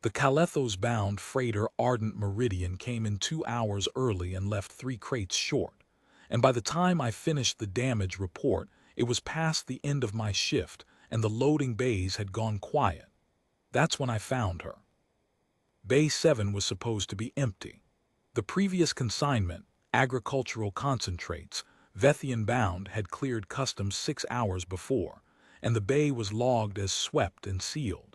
The Calethos-bound freighter Ardent Meridian came in 2 hours early and left 3 crates short, and by the time I finished the damage report, it was past the end of my shift and the loading bays had gone quiet. That's when I found her. Bay 7 was supposed to be empty. The previous consignment, agricultural concentrates, Vethian-bound, had cleared customs 6 hours before, and the bay was logged as swept and sealed.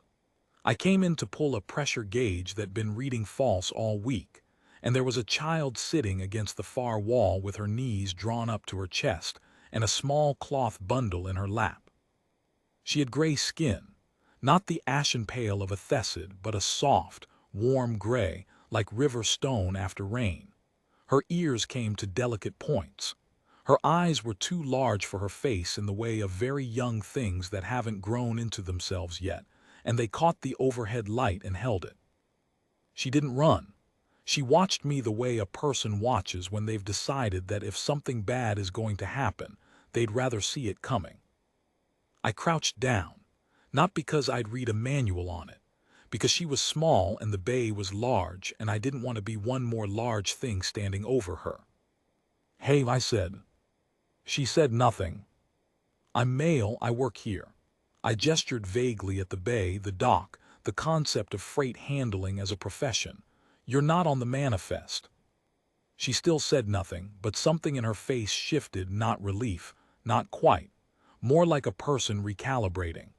I came in to pull a pressure gauge that'd been reading false all week, and there was a child sitting against the far wall with her knees drawn up to her chest and a small cloth bundle in her lap. She had gray skin, not the ashen pale of a Thessid, but a soft, warm gray, like river stone after rain. Her ears came to delicate points. Her eyes were too large for her face in the way of very young things that haven't grown into themselves yet, and they caught the overhead light and held it. She didn't run. She watched me the way a person watches when they've decided that if something bad is going to happen, they'd rather see it coming. I crouched down, not because I'd read a manual on it, because she was small and the bay was large and I didn't want to be one more large thing standing over her. "Hey," I said. She said nothing. "I'm male, I work here." I gestured vaguely at the bay, the dock, the concept of freight handling as a profession. "You're not on the manifest." She still said nothing, but something in her face shifted, not relief, not quite, more like a person recalibrating.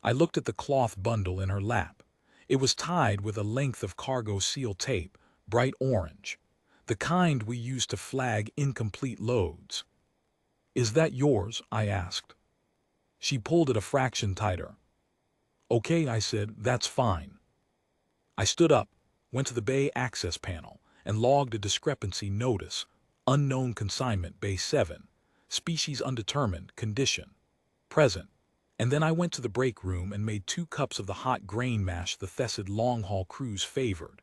I looked at the cloth bundle in her lap. It was tied with a length of cargo seal tape, bright orange, the kind we use to flag incomplete loads. "Is that yours?" I asked. She pulled it a fraction tighter. "Okay," I said, "that's fine." I stood up, went to the bay access panel, and logged a discrepancy notice. Unknown consignment, Bay 7. Species undetermined, condition present. And then I went to the break room and made 2 cups of the hot grain mash the Thessid long-haul crews favored,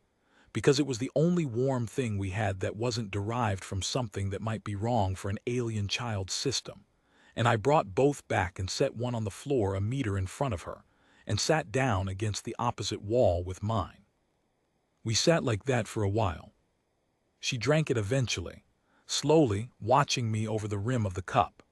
because it was the only warm thing we had that wasn't derived from something that might be wrong for an alien child's system. And I brought both back and set one on the floor a meter in front of her, and sat down against the opposite wall with mine. We sat like that for a while. She drank it eventually, slowly, watching me over the rim of the cup.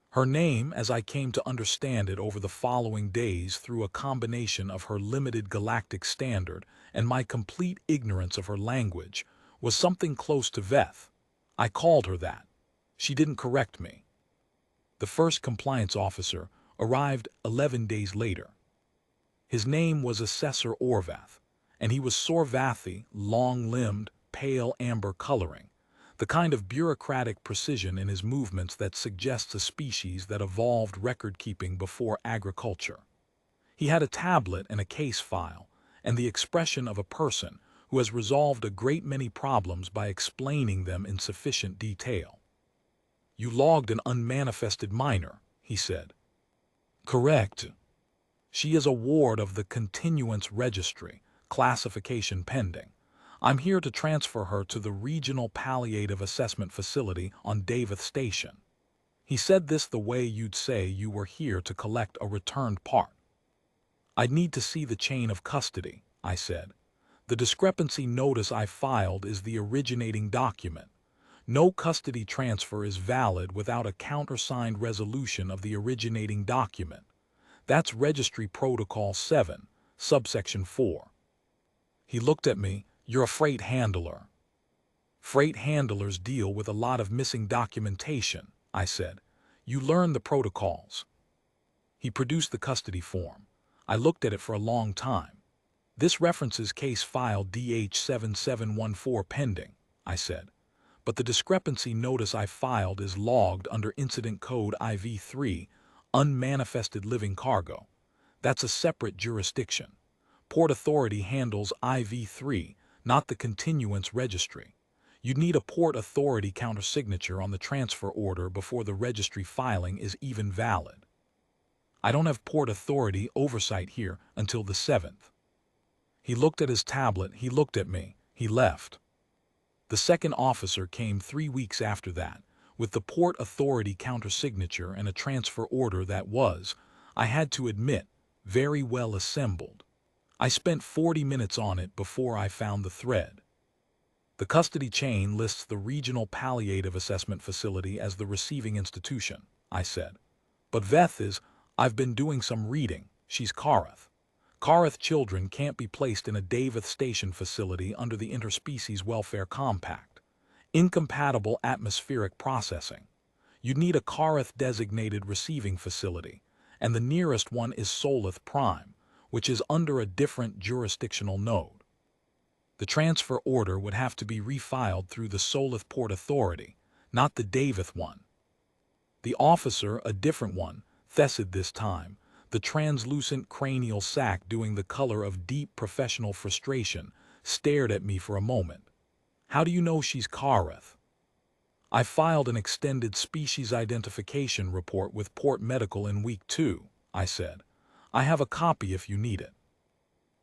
Her name, as I came to understand it over the following days through a combination of her limited galactic standard and my complete ignorance of her language, was something close to Veth. I called her that. She didn't correct me. The first compliance officer arrived 11 days later. His name was Assessor Orvath, and he was Sorvathi, long-limbed, pale amber coloring, the kind of bureaucratic precision in his movements that suggests a species that evolved record-keeping before agriculture. He had a tablet and a case file, and the expression of a person who has resolved a great many problems by explaining them in sufficient detail. "You logged an unmanifested minor," he said. "Correct. She is a ward of the Continuance Registry, classification pending. I'm here to transfer her to the Regional Palliative Assessment Facility on Davith Station." He said this the way you'd say you were here to collect a returned part. "I'd need to see the chain of custody," I said. "The discrepancy notice I filed is the originating document. No custody transfer is valid without a countersigned resolution of the originating document. That's Registry Protocol 7, subsection 4. He looked at me. "You're a freight handler." "Freight handlers deal with a lot of missing documentation," I said. "You learn the protocols." He produced the custody form. I looked at it for a long time. "This references case file DH7714 pending," I said. "But the discrepancy notice I filed is logged under Incident Code IV3, unmanifested living cargo. That's a separate jurisdiction. Port Authority handles IV3, not the Continuance Registry. You'd need a Port Authority countersignature on the transfer order before the registry filing is even valid. I don't have Port Authority oversight here until the 7th. He looked at his tablet, he looked at me, he left. The second officer came 3 weeks after that, with the Port Authority countersignature and a transfer order that was, I had to admit, very well assembled. I spent 40 minutes on it before I found the thread. The custody chain lists the Regional Palliative Assessment Facility as the receiving institution, I said. But Veth is, I've been doing some reading, she's Karath. Karath children can't be placed in a Davith Station facility under the Interspecies Welfare Compact. Incompatible atmospheric processing. You'd need a Karath-designated receiving facility, and the nearest one is Solith Prime, which is under a different jurisdictional node. The transfer order would have to be refiled through the Solith Port Authority, not the Davith one. The officer, a different one, Thessid this time, the translucent cranial sac doing the color of deep professional frustration, stared at me for a moment. How do you know she's Karath? I filed an extended species identification report with Port Medical in week 2, I said. I have a copy if you need it.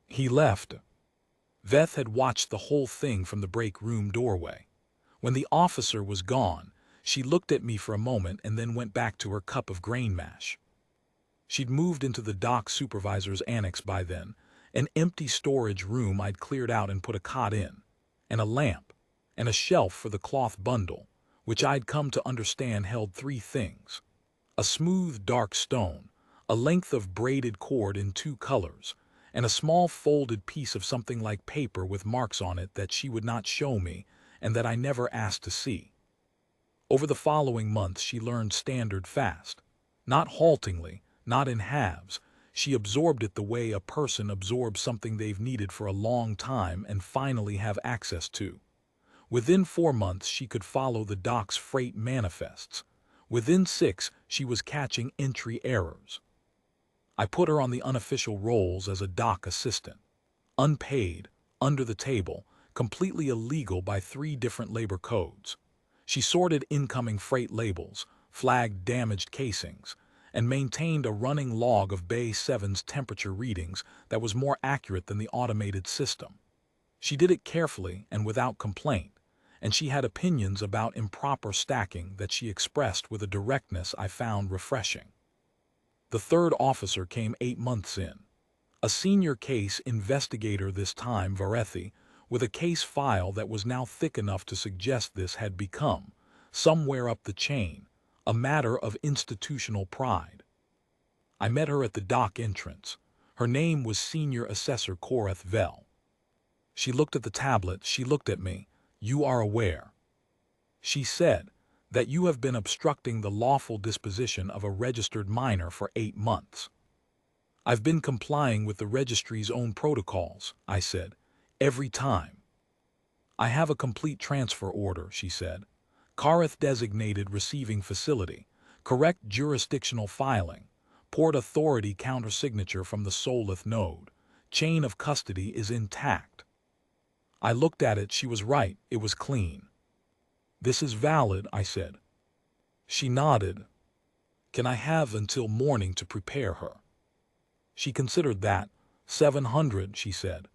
He left. Veth had watched the whole thing from the break room doorway. When the officer was gone, she looked at me for a moment and then went back to her cup of grain mash. She'd moved into the dock supervisor's annex by then, an empty storage room I'd cleared out and put a cot in, and a lamp, and a shelf for the cloth bundle, which I'd come to understand held 3 things. A smooth, dark stone, a length of braided cord in 2 colors, and a small folded piece of something like paper with marks on it that she would not show me and that I never asked to see. Over the following months she learned standard fast. Not haltingly, not in halves. She absorbed it the way a person absorbs something they've needed for a long time and finally have access to. Within 4 months she could follow the dock's freight manifests. Within 6 she was catching entry errors. I put her on the unofficial rolls as a dock assistant. Unpaid, under the table, completely illegal by 3 different labor codes. She sorted incoming freight labels, flagged damaged casings, and maintained a running log of Bay 7's temperature readings that was more accurate than the automated system. She did it carefully and without complaint, and she had opinions about improper stacking that she expressed with a directness I found refreshing. The 3rd officer came 8 months in. A senior case investigator this time, Varethi, with a case file that was now thick enough to suggest this had become, somewhere up the chain, a matter of institutional pride. I met her at the dock entrance. Her name was Senior Assessor Korath Vel. She looked at the tablet, she looked at me. You are aware, she said, that you have been obstructing the lawful disposition of a registered minor for 8 months. I've been complying with the registry's own protocols, I said, every time. I have a complete transfer order, she said. Karath designated receiving facility, correct jurisdictional filing, Port Authority countersignature from the Solith node, chain of custody is intact. I looked at it, she was right, it was clean. This is valid, I said. She nodded. Can I have until morning to prepare her? She considered that. 700, she said.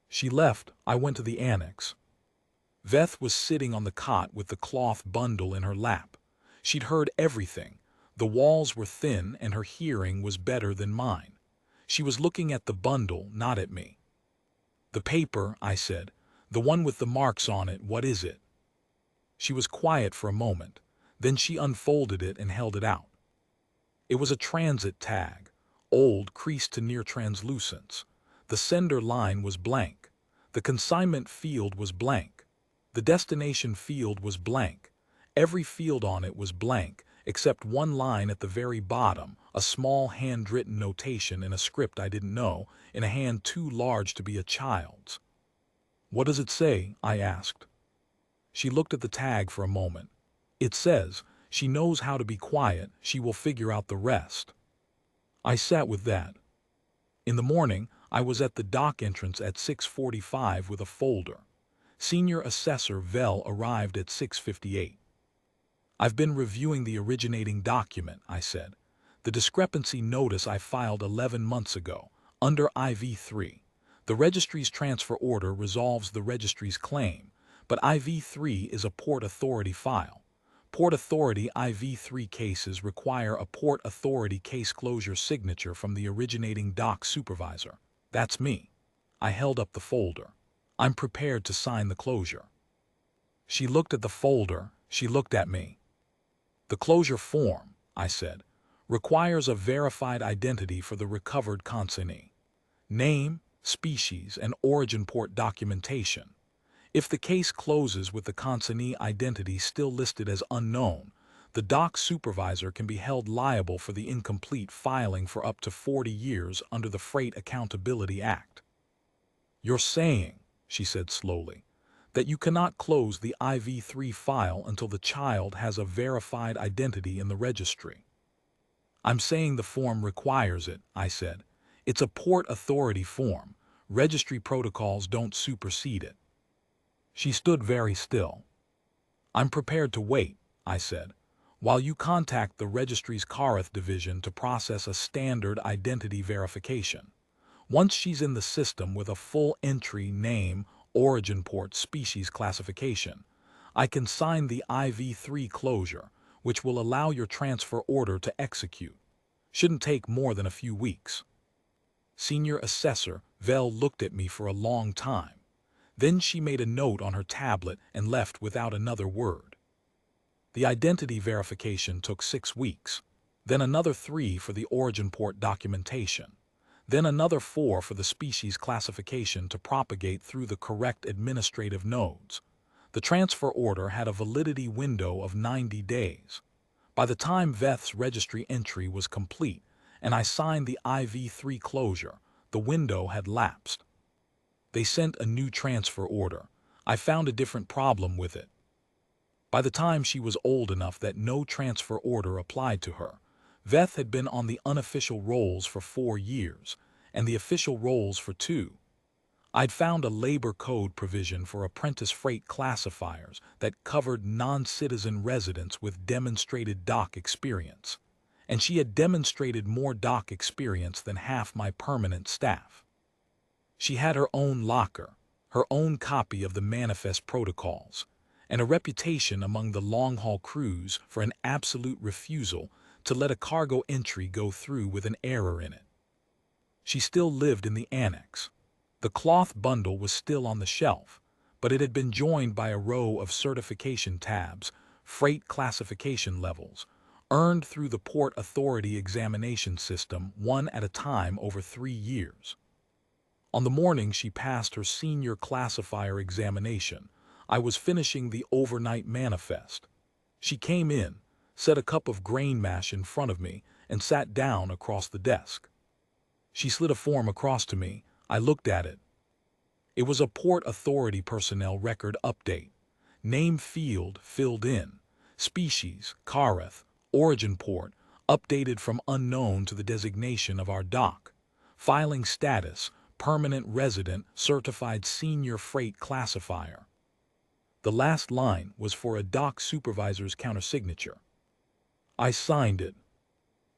She left. I went to the annex. Veth was sitting on the cot with the cloth bundle in her lap. She'd heard everything. The walls were thin and her hearing was better than mine. She was looking at the bundle, not at me. The paper, I said. The one with the marks on it, what is it? She was quiet for a moment. Then she unfolded it and held it out. It was a transit tag, old, creased to near translucence. The sender line was blank. The consignment field was blank. The destination field was blank. Every field on it was blank, except one line at the very bottom, a small handwritten notation in a script I didn't know, in a hand too large to be a child's. What does it say? I asked. She looked at the tag for a moment. It says, she knows how to be quiet, she will figure out the rest. I sat with that. In the morning, I was at the dock entrance at 6:45 with a folder. Senior Assessor Vel arrived at 6:58. I've been reviewing the originating document, I said. The discrepancy notice I filed 11 months ago, under IV3. The registry's transfer order resolves the registry's claim, but IV3 is a Port Authority file. Port Authority IV3 cases require a Port Authority case closure signature from the originating dock supervisor. That's me. I held up the folder. I'm prepared to sign the closure. She looked at the folder, she looked at me. The closure form, I said, requires a verified identity for the recovered consignee. Name, species, and origin port documentation. If the case closes with the consignee identity still listed as unknown, the dock supervisor can be held liable for the incomplete filing for up to 40 years under the Freight Accountability Act. You're saying, she said slowly, that you cannot close the IV3 file until the child has a verified identity in the registry. I'm saying the form requires it, I said. It's a port authority form. Registry protocols don't supersede it. She stood very still. I'm prepared to wait, I said, while you contact the registry's Kareth division to process a standard identity verification. Once she's in the system with a full entry, name, origin port, species classification, I can sign the IV3 closure, which will allow your transfer order to execute. Shouldn't take more than a few weeks. Senior Assessor Vel looked at me for a long time. Then she made a note on her tablet and left without another word. The identity verification took 6 weeks, then another 3 for the origin port documentation, then another 4 for the species classification to propagate through the correct administrative nodes. The transfer order had a validity window of 90 days. By the time Veth's registry entry was complete and I signed the IV3 closure, the window had lapsed. They sent a new transfer order. I found a different problem with it. By the time she was old enough that no transfer order applied to her, Veth had been on the unofficial rolls for 4 years, and the official rolls for 2. I'd found a labor code provision for apprentice freight classifiers that covered non-citizen residents with demonstrated dock experience, and she had demonstrated more dock experience than half my permanent staff. She had her own locker, her own copy of the manifest protocols, and a reputation among the long-haul crews for an absolute refusal to let a cargo entry go through with an error in it. She still lived in the annex. The cloth bundle was still on the shelf, but it had been joined by a row of certification tabs, freight classification levels, earned through the Port Authority examination system one at a time over 3 years. On the morning she passed her senior classifier examination, I was finishing the overnight manifest. She came in, set a cup of grain mash in front of me, and sat down across the desk. She slid a form across to me. I looked at it. It was a Port Authority personnel record update. Name field filled in. Species, Kareth, origin port, updated from unknown to the designation of our dock. Filing status, permanent resident, certified senior freight classifier. The last line was for a dock supervisor's countersignature. I signed it.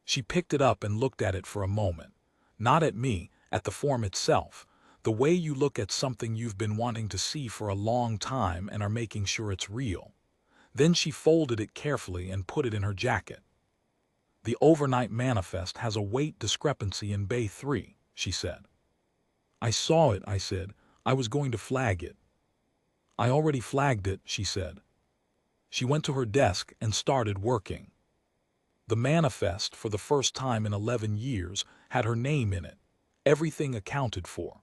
She picked it up and looked at it for a moment. Not at me, at the form itself, the way you look at something you've been wanting to see for a long time and are making sure it's real. Then she folded it carefully and put it in her jacket. The overnight manifest has a weight discrepancy in Bay 3, she said. I saw it, I said. I was going to flag it. I already flagged it, she said. She went to her desk and started working. The manifest, for the first time in 11 years, had her name in it. Everything accounted for.